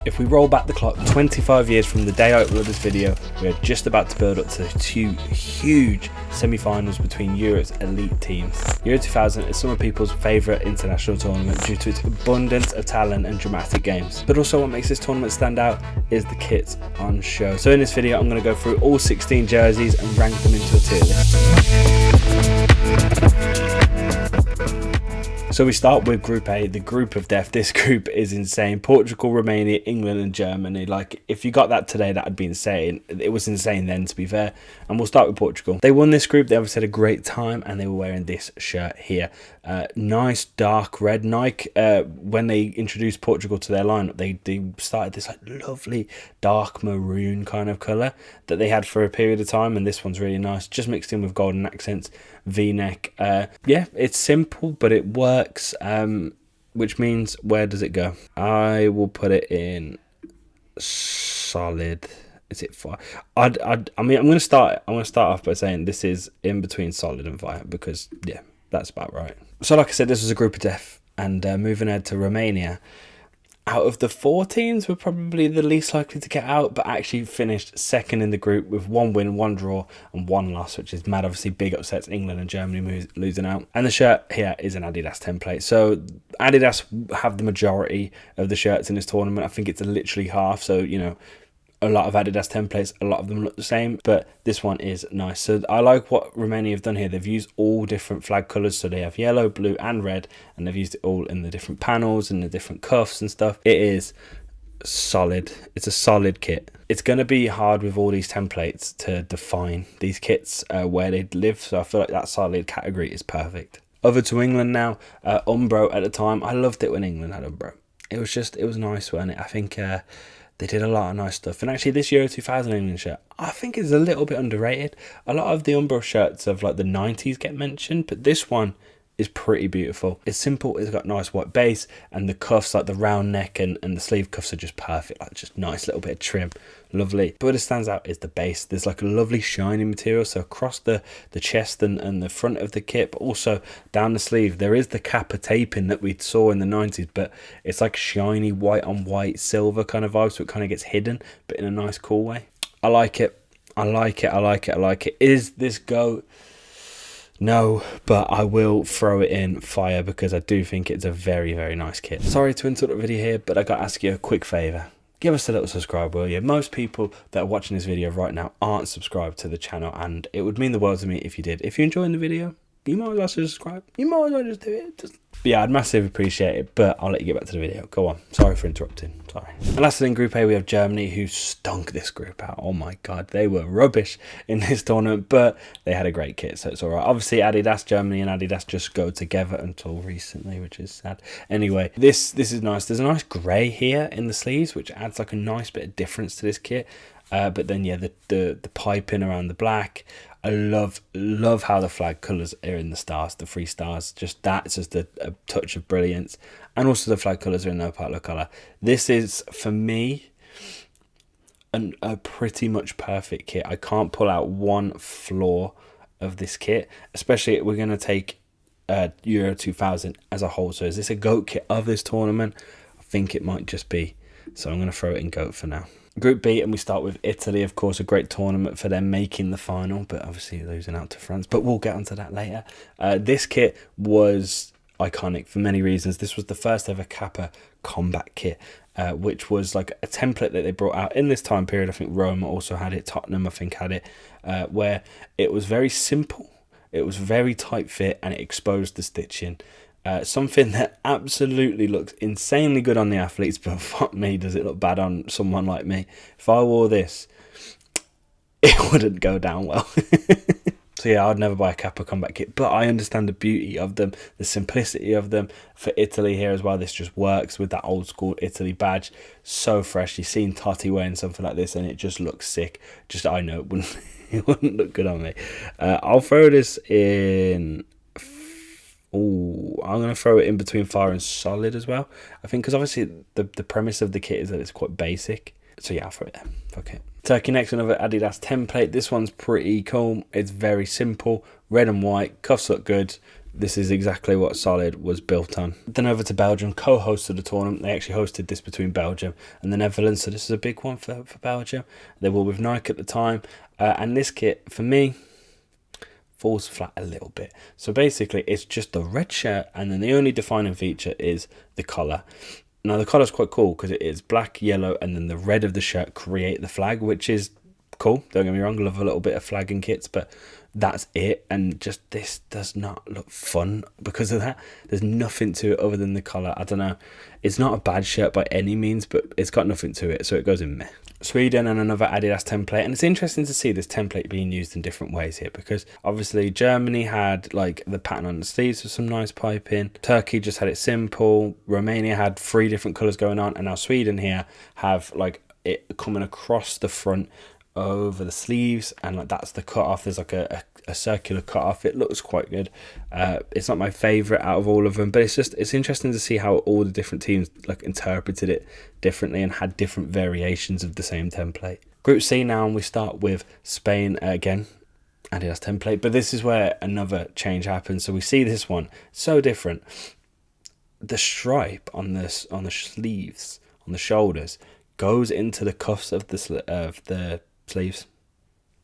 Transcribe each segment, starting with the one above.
If we roll back the clock 25 years from the day I uploaded this video, we are just about to build up to two huge semi-finals between Europe's elite teams. Euro 2000 is some of people's favourite international tournament due to its abundance of talent and dramatic games. But also what makes this tournament stand out is the kits on show. So in this video I'm going to go through all 16 jerseys and rank them into a tier list. So we start with Group A, the group of death. This group is insane. Portugal, Romania, England and Germany. Like, if you got that today, that would be insane. It was insane then, to be fair. And we'll start with Portugal. They won this group. They obviously had a great time and they were wearing this shirt here. Nice dark red. Nike, when they introduced Portugal to their lineup, they started this like lovely dark maroon kind of colour that they had for a period of time. And this one's really nice. Just mixed in with golden accents. V-neck. Yeah, it's simple, but it works, which means, where does it go? I will put it in solid. Is it fire? I mean, I'm gonna start off by saying this is in between solid and fire, because yeah, that's about right. So like I said, this was a group of death, and moving ahead to Romania. Out of the 4 teams, we're probably the least likely to get out, but actually finished second in the group with 1 win, 1 draw, and 1 loss, which is mad. Obviously, big upsets, England and Germany losing out. And the shirt here is an Adidas template. So Adidas have the majority of the shirts in this tournament. I think it's literally half. So, you know, a lot of Adidas templates, a lot of them look the same, but this one is nice. So I like what Romania have done here. They've used all different flag colours, so they have yellow, blue and red, and they've used it all in the different panels and the different cuffs and stuff. It is solid. It's a solid kit. It's going to be hard with all these templates to define these kits where they live, so I feel like that solid category is perfect. Over to England now. Umbro at the time. I loved it when England had Umbro. It was nice, wasn't it? I think they did a lot of nice stuff. And actually this Euro 2000 England shirt, I think is a little bit underrated. A lot of the Umbro shirts of like the 90s get mentioned, but this one is pretty beautiful. It's simple, it's got nice white base, and the cuffs, like the round neck and the sleeve cuffs are just perfect. Like just nice little bit of trim. Lovely. But what stands out is the base. There's like a lovely shiny material. So across the chest and the front of the kit, but also down the sleeve, there is the Kappa taping that we saw in the 90s, but it's like shiny white on white silver kind of vibe, so it kind of gets hidden, but in a nice cool way. I like it. I like it. Is this GOAT? No, but I will throw it in fire because I do think it's a very, very nice kit. Sorry to interrupt the video here, but I got to ask you a quick favour. Give us a little subscribe, will you? Most people that are watching this video right now aren't subscribed to the channel, and it would mean the world to me if you did. If you're enjoying the video, you might as well subscribe. You might as well just do it. But yeah, I'd massively appreciate it, but I'll let you get back to the video. Go on. Sorry for interrupting. Sorry. And lastly in Group A, we have Germany, who stunk this group out. Oh my God, they were rubbish in this tournament, but they had a great kit, so it's all right. Obviously, Adidas, Germany and Adidas just go together until recently, which is sad. Anyway, this is nice. There's a nice grey here in the sleeves, which adds like a nice bit of difference to this kit. But then, yeah, the piping around the black. I love how the flag colours are in the stars, the 3 stars. Just that's just a touch of brilliance. And also the flag colours are in no particular colour. This is, for me, a pretty much perfect kit. I can't pull out one flaw of this kit, especially we're going to take Euro 2000 as a whole. So is this a GOAT kit of this tournament? I think it might just be. So I'm going to throw it in GOAT for now. Group B, and we start with Italy. Of course, a great tournament for them making the final, but obviously losing out to France. But we'll get onto that later. This kit was iconic for many reasons. This was the first ever Kappa combat kit, which was like a template that they brought out in this time period. I think Rome also had it. Tottenham, I think, had it, where it was very simple. It was very tight fit, and it exposed the stitching. Something that absolutely looks insanely good on the athletes, but fuck me, does it look bad on someone like me. If I wore this, it wouldn't go down well. So yeah, I'd never buy a Kappa combat kit, but I understand the beauty of them, the simplicity of them. For Italy here as well, this just works with that old school Italy badge. So fresh. You've seen Totti wearing something like this and it just looks sick. Just, I know it wouldn't look good on me. I'll throw this in... Oh, I'm going to throw it in between fire and solid as well. I think because obviously the premise of the kit is that it's quite basic. So yeah, I'll throw it there. Fuck it. Turkey next, another Adidas template. This one's pretty cool. It's very simple. Red and white. Cuffs look good. This is exactly what Solid was built on. Then over to Belgium, co-hosted the tournament. They actually hosted this between Belgium and the Netherlands, so this is a big one for Belgium. They were with Nike at the time, and this kit, for me, falls flat a little bit. So basically, it's just a red shirt, and then the only defining feature is the collar. Now, the collar's quite cool because it is black, yellow, and then the red of the shirt create the flag, which is cool. Don't get me wrong, I love a little bit of flagging kits, but that's it. And just this does not look fun because of that. There's nothing to it other than the collar. I don't know. It's not a bad shirt by any means, but it's got nothing to it, so it goes in meh. Sweden and another Adidas template, and it's interesting to see this template being used in different ways here, because obviously Germany had like the pattern on the sleeves with some nice piping, Turkey just had it simple, Romania had 3 different colours going on, and now Sweden here have like it coming across the front over the sleeves, and like that's the cut off. There's like a circular cut off. It looks quite good. It's not my favorite out of all of them, but it's interesting to see how all the different teams like interpreted it differently and had different variations of the same template. Group C now, and we start with Spain again. Adidas template, but this is where another change happens. So we see this one so different. The stripe on this, on the sleeves, on the shoulders, goes into the cuffs of the sleeves.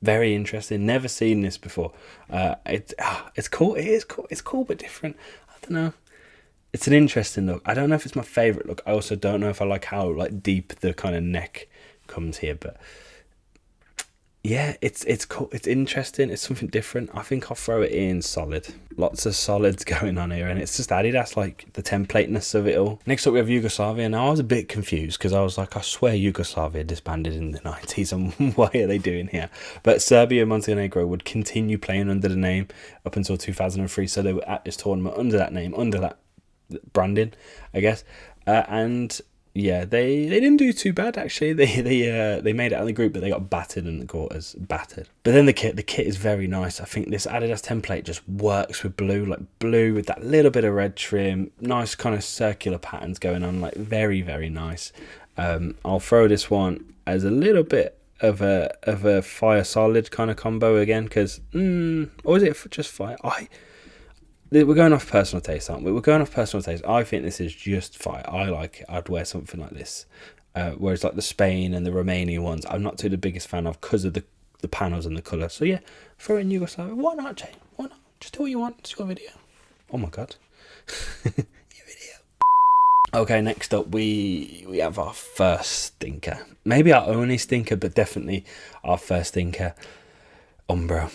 Very interesting. Never seen this before. It's cool. It is cool. It's cool but different. I don't know. It's an interesting look. I don't know if it's my favorite look. I also don't know if I like how like deep the kind of neck comes here, but yeah, it's cool. It's interesting. It's something different. I think I'll throw it in Solid. Lots of solids going on here, and it's just Adidas, like the templateness of it all. Next up, we have Yugoslavia. Now, I was a bit confused because I was like, I swear Yugoslavia disbanded in the 90s, and why are they doing here? But Serbia and Montenegro would continue playing under the name up until 2003, so they were at this tournament under that name, under that branding, I guess. And yeah, they didn't do too bad actually. They made it out of the group, but they got battered in the quarters, battered. But then the kit is very nice. I think this Adidas template just works with blue, like blue with that little bit of red trim, nice kind of circular patterns going on, like very, very nice. I'll throw this one as a little bit of a fire solid kind of combo again, because or is it just fire? We're going off personal taste, aren't we? We're going off personal taste. I think this is just fire. I like it. I'd wear something like this. Whereas like the Spain and the Romanian ones, I'm not too the biggest fan of because of the panels and the colour. So yeah, throw in Yugoslavia. Why not, Jay? Why not? Just do what you want. It's your video. Oh my God. Your video. Okay, next up we have our first stinker. Maybe our only stinker, but definitely our first stinker. Umbro.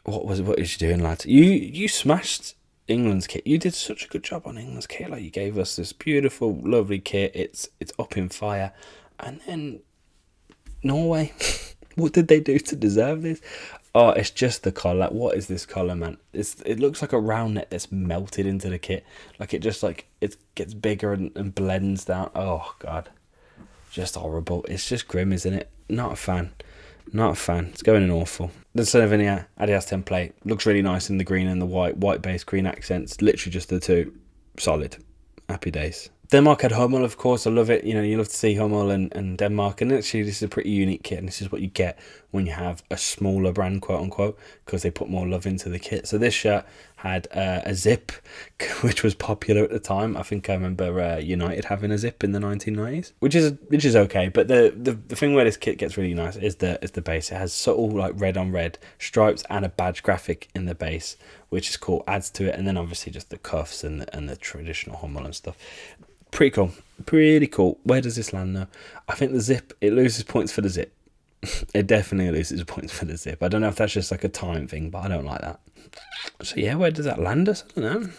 What was you doing, lads? You smashed England's kit. You did such a good job on England's kit. Like, you gave us this beautiful, lovely kit. It's up in fire. And then Norway. What did they do to deserve this? Oh, it's just the collar. What is this collar, man? It looks like a round neck that's melted into the kit. Like it just like it gets bigger and blends down. Oh God, just horrible. It's just grim, isn't it? Not a fan. Not a fan. It's going in awful. The Slovenia Adidas template looks really nice in the green and the white base, green accents. Literally just the two. Solid. Happy days. Denmark had Hummel, of course. I love it. You know, you love to see Hummel and Denmark. And actually, this is a pretty unique kit. And this is what you get when you have a smaller brand, quote unquote, because they put more love into the kit. So this shirt had a zip, which was popular at the time. I think I remember United having a zip in the 1990s, which is okay. But the thing where this kit gets really nice is the base. It has subtle like red on red stripes and a badge graphic in the base, which is cool. Adds to it, and then obviously just the cuffs and the traditional Hummel and stuff. Pretty cool. Pretty cool. Where does this land though? I think the zip, it loses points for the zip. It definitely loses points for the zip. I don't know if that's just like a time thing, but I don't like that. So yeah, where does that land us? I don't know.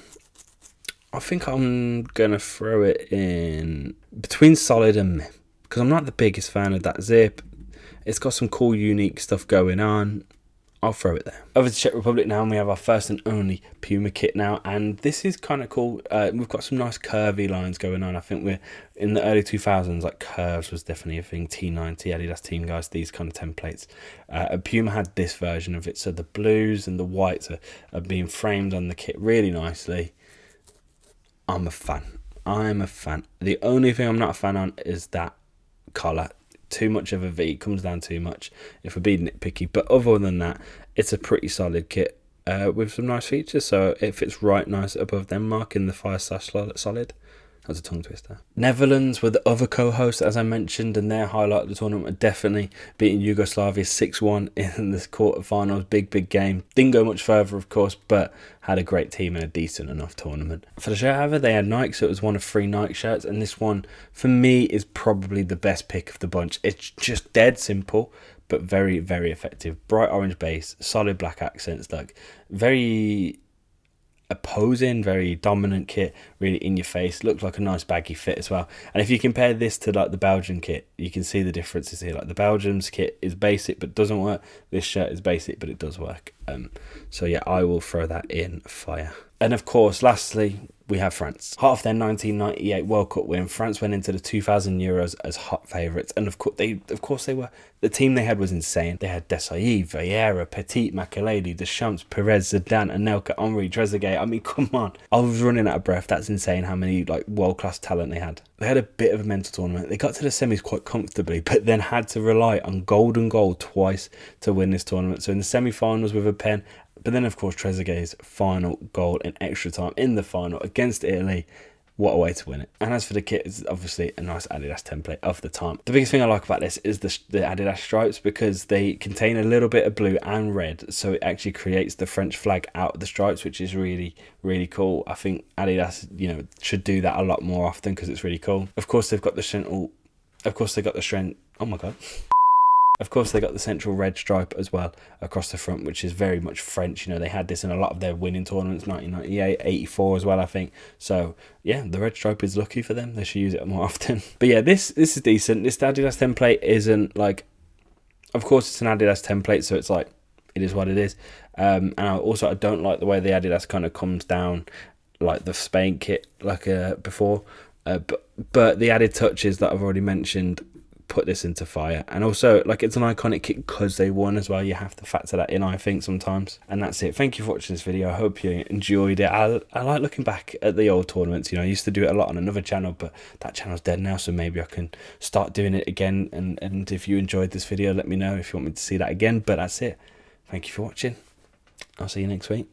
I think I'm going to throw it in between Solid and meh, because I'm not the biggest fan of that zip. It's got some cool, unique stuff going on. I'll throw it there. Over to Czech Republic now, and we have our first and only Puma kit now, and this is kind of cool. We've got some nice curvy lines going on. I think we're in the early 2000s, like curves was definitely a thing. T90, Adidas Team Guys, these kind of templates. Puma had this version of it, so the blues and the whites are being framed on the kit really nicely. I'm a fan. The only thing I'm not a fan on is that collar. Too much of a V, comes down too much if we're being nitpicky, but other than that, it's a pretty solid kit. with some nice features, so it fits right nice above Denmark in the 5/solid. That's a tongue twister. Netherlands were the other co-hosts, as I mentioned, and their highlight of the tournament were definitely beating Yugoslavia 6-1 in the quarterfinals. Big game. Didn't go much further, of course, but had a great team and a decent enough tournament. For the shirt, however, they had Nike, so it was one of 3 Nike shirts, and this one, for me, is probably the best pick of the bunch. It's just dead simple, but very, very effective. Bright orange base, solid black accents, like very opposing, very dominant kit, really in your face. Looked like a nice baggy fit as well. And if you compare this to like the Belgian kit, you can see the differences here. Like the Belgium's kit is basic but doesn't work. This shirt is basic but it does work. So yeah, I will throw that in fire. And of course, lastly, we have France. Hot off their 1998 World Cup win, France went into the 2000 Euros as hot favourites, and of course they were. The team they had was insane. They had Desailly, Vieira, Petit, Makelele, Deschamps, Perez, Zidane, Anelka, Henry, Trezeguet. I mean, come on. I was running out of breath. That's insane how many like world-class talent they had. They had a bit of a mental tournament. They got to the semis quite comfortably, but then had to rely on golden goal twice to win this tournament. So in the semi-finals with a pen, but then, of course, Trezeguet's final goal in extra time in the final against Italy. What a way to win it. And as for the kit, it's obviously a nice Adidas template of the time. The biggest thing I like about this is the Adidas stripes, because they contain a little bit of blue and red. So it actually creates the French flag out of the stripes, which is really, really cool. I think Adidas, should do that a lot more often because it's really cool. Of course, they've got the central... Oh, my God. Of course, they got the central red stripe as well across the front, which is very much French. They had this in a lot of their winning tournaments, 1998, 84 as well, I think. So, yeah, the red stripe is lucky for them. They should use it more often. But yeah, this is decent. This Adidas template isn't like... Of course, it's an Adidas template, so it's like, it is what it is. And I don't like the way the Adidas kind of comes down like the Spain kit like before. But the added touches that I've already mentioned put this into fire. And also, like, it's an iconic kit because they won as well. You have to factor that in, I think, sometimes. And that's it. Thank you for watching this video. I hope you enjoyed it. I like looking back at the old tournaments. I used to do it a lot on another channel, but that channel's dead now, so maybe I can start doing it again. And if you enjoyed this video, let me know if you want me to see that again. But that's it. Thank you for watching. I'll see you next week.